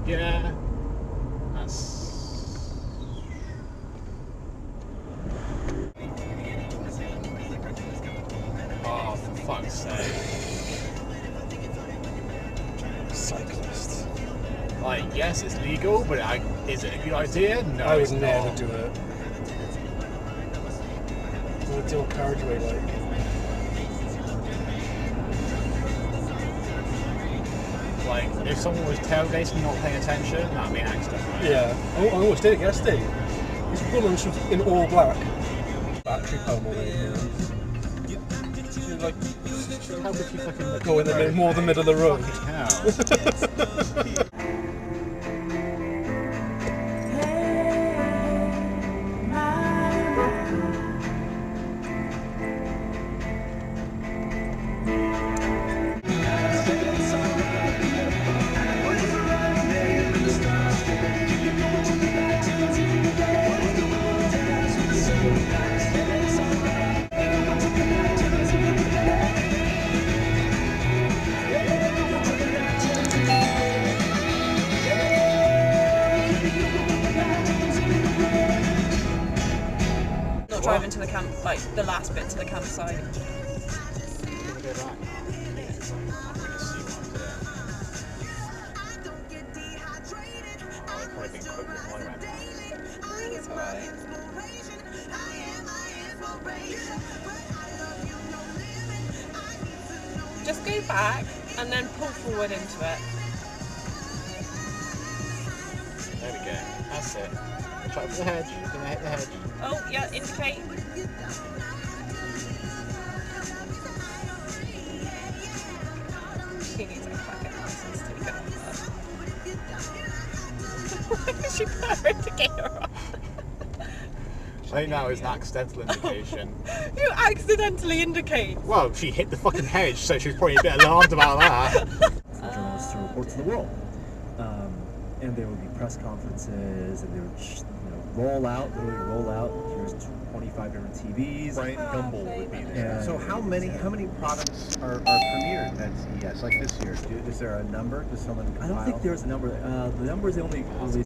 Yeah. That's... Oh, for fuck's sake. Cyclists. Like, yes, it's legal, but is it a good idea? No, I would it's never not. do it. What's the old carriageway like? Like, if someone was tailgating and not paying attention, that'd be an accident, right? Yeah. Oh, I almost did it yesterday. This woman was in all black. Battery power more than anything else. She like, How could you fucking go in the more the middle of the road. Fucking hell. Not driving to the camp, like the last bit to the campsite. It's alright. Just go back and then pull forward into it. There we go. That's it. Try for the hedge. You're gonna hit the hedge. Oh, yeah, indicate. He needs a fucking license to get on that. She put her indicator on. I think that was an accidental indication. You accidentally indicate. Well, she hit the fucking hedge, so she was probably a bit alarmed about that. For journalists to report to the world. And there would be press conferences, and they would roll out, here's 25 different TVs. Brian Gumbel would be there. And So how many products are premiered at CES, like this year? Is there a number? Does someone compile? I don't think there's a number. The number is the only release.